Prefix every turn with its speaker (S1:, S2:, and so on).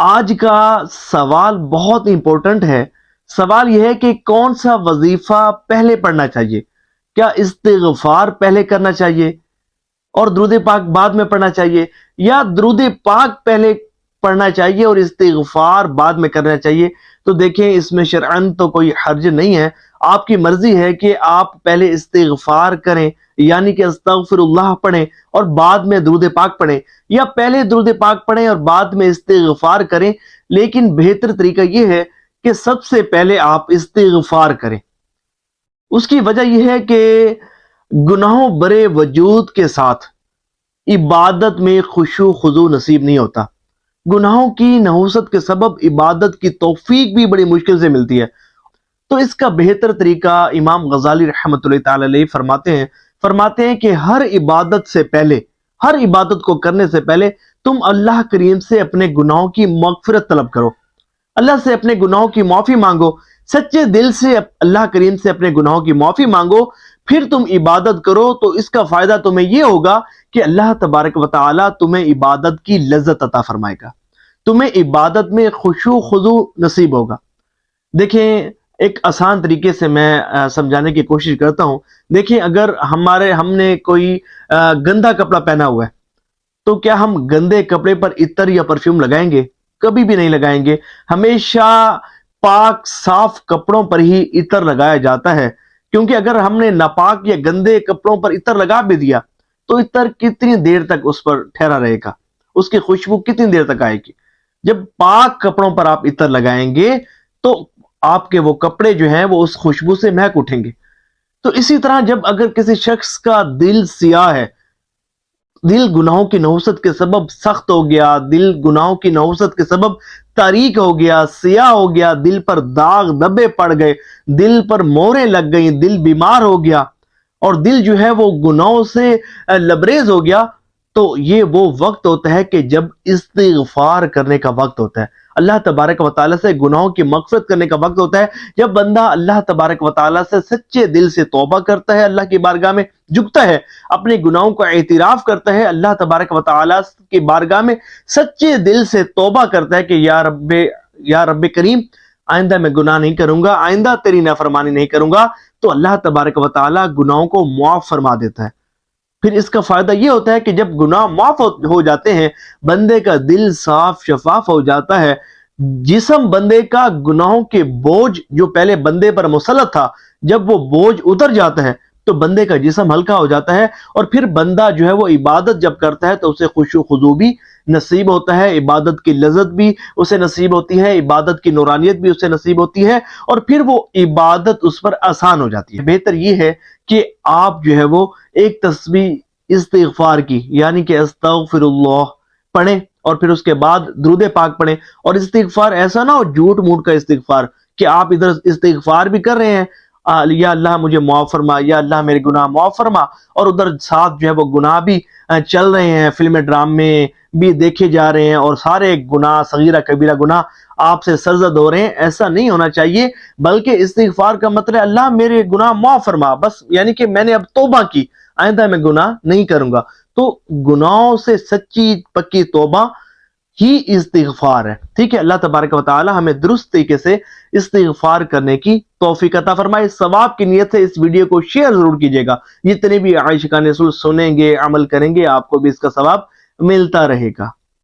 S1: آج کا سوال بہت امپورٹنٹ ہے۔ سوال یہ ہے کہ کون سا وظیفہ پہلے پڑھنا چاہیے؟ کیا استغفار پہلے کرنا چاہیے اور درود پاک بعد میں پڑھنا چاہیے، یا درود پاک پہلے پڑھنا چاہیے اور استغفار بعد میں کرنا چاہیے؟ تو دیکھیں، اس میں شرعاً تو کوئی حرج نہیں ہے، آپ کی مرضی ہے کہ آپ پہلے استغفار کریں، یعنی کہ استغفر اللہ پڑھیں اور بعد میں درود پاک پڑھیں، یا پہلے درود پاک پڑھیں اور بعد میں استغفار کریں۔ لیکن بہتر طریقہ یہ ہے کہ سب سے پہلے آپ استغفار کریں۔ اس کی وجہ یہ ہے کہ گناہوں برے وجود کے ساتھ عبادت میں خشوع خضوع نصیب نہیں ہوتا۔ گناہوں کی نحوست کے سبب عبادت کی توفیق بھی بڑی مشکل سے ملتی ہے۔ تو اس کا بہتر طریقہ امام غزالی رحمۃ اللہ تعالی علیہ فرماتے ہیں کہ ہر عبادت کو کرنے سے پہلے تم اللہ کریم سے اپنے گناہوں کی مغفرت طلب کرو، اللہ سے اپنے گناہوں کی معافی مانگو، سچے دل سے اللہ کریم سے اپنے گناہوں کی معافی مانگو، پھر تم عبادت کرو۔ تو اس کا فائدہ تمہیں یہ ہوگا کہ اللہ تبارک و تعالی تمہیں عبادت کی لذت عطا فرمائے گا، تمہیں عبادت میں خشوع خضوع نصیب ہوگا۔ دیکھیں، ایک آسان طریقے سے میں سمجھانے کی کوشش کرتا ہوں۔ دیکھیں، اگر ہم نے کوئی گندا کپڑا پہنا ہوا ہے تو کیا ہم گندے کپڑے پر عطر یا پرفیوم لگائیں گے؟ کبھی بھی نہیں لگائیں گے۔ ہمیشہ پاک صاف کپڑوں پر ہی عطر لگایا جاتا ہے، کیونکہ اگر ہم نے ناپاک یا گندے کپڑوں پر عطر لگا بھی دیا تو عطر کتنی دیر تک اس پر ٹھہرا رہے گا، اس کی خوشبو کتنی دیر تک آئے گی؟ جب پاک کپڑوں پر آپ عطر لگائیں گے تو آپ کے وہ کپڑے جو ہیں وہ اس خوشبو سے مہک اٹھیں گے۔ تو اسی طرح جب اگر کسی شخص کا دل سیاہ ہے، دل گناہوں کی نحوست کے سبب سخت ہو گیا، دل گناہوں کی نحوست کے سبب تاریک ہو گیا، سیاہ ہو گیا، دل پر داغ دبے پڑ گئے، دل پر موریں لگ گئیں، دل بیمار ہو گیا اور دل جو ہے وہ گناہوں سے لبریز ہو گیا، تو یہ وہ وقت ہوتا ہے کہ جب استغفار کرنے کا وقت ہوتا ہے، اللہ تبارک و تعالیٰ سے گناہوں کی مغفرت کرنے کا وقت ہوتا ہے۔ جب بندہ اللہ تبارک و تعالیٰ سے سچے دل سے توبہ کرتا ہے، اللہ کی بارگاہ میں جھکتا ہے، اپنے گناہوں کا اعتراف کرتا ہے، اللہ تبارک و تعالیٰ کی بارگاہ میں سچے دل سے توبہ کرتا ہے کہ یا رب کریم، آئندہ میں گناہ نہیں کروں گا، آئندہ تیری نافرمانی نہیں کروں گا، تو اللہ تبارک و تعالیٰ گناہوں کو معاف فرما دیتا ہے۔ پھر اس کا فائدہ یہ ہوتا ہے کہ جب گناہ معاف ہو جاتے ہیں، بندے کا دل صاف شفاف ہو جاتا ہے، جسم بندے کا گناہوں کے بوجھ جو پہلے بندے پر مسلط تھا، جب وہ بوجھ اتر جاتا ہے تو بندے کا جسم ہلکا ہو جاتا ہے، اور پھر بندہ جو ہے وہ عبادت جب کرتا ہے تو اسے خشوع خضوع بھی نصیب ہوتا ہے، عبادت کی لذت بھی اسے نصیب ہوتی ہے، عبادت کی نورانیت بھی اسے نصیب ہوتی ہے، اور پھر وہ عبادت اس پر آسان ہو جاتی ہے۔ بہتر یہ ہے کہ آپ جو ہے وہ ایک تسبیح استغفار کی، یعنی کہ استغفر اللہ پڑھیں، اور پھر اس کے بعد درود پاک پڑھیں۔ اور استغفار ایسا نہ ہو جھوٹ موٹ کا استغفار کہ آپ ادھر استغفار بھی کر رہے ہیں، یا اللہ مجھے معاف فرما، یا اللہ میرے گناہ معاف فرما، اور ادھر ساتھ جو ہے وہ گناہ بھی چل رہے ہیں، فلم ڈرامے بھی دیکھے جا رہے ہیں، اور سارے گناہ صغیرہ کبیرہ گناہ آپ سے سرزد ہو رہے ہیں۔ ایسا نہیں ہونا چاہیے، بلکہ استغفار کا مطلب اللہ میرے گناہ معاف فرما، بس یعنی کہ میں نے اب توبہ کی، آئندہ میں گناہ نہیں کروں گا۔ تو گناہوں سے سچی پکی توبہ ہی استغفار ہے، ٹھیک ہے؟ اللہ تبارک و تعالی ہمیں درست طریقے سے استغفار کرنے کی توفیق عطا فرمائے۔ ثواب کی نیت سے اس ویڈیو کو شیئر ضرور کیجیے گا، جتنے بھی عاشقان رسول سنیں گے، عمل کریں گے، آپ کو بھی اس کا ثواب ملتا رہے گا۔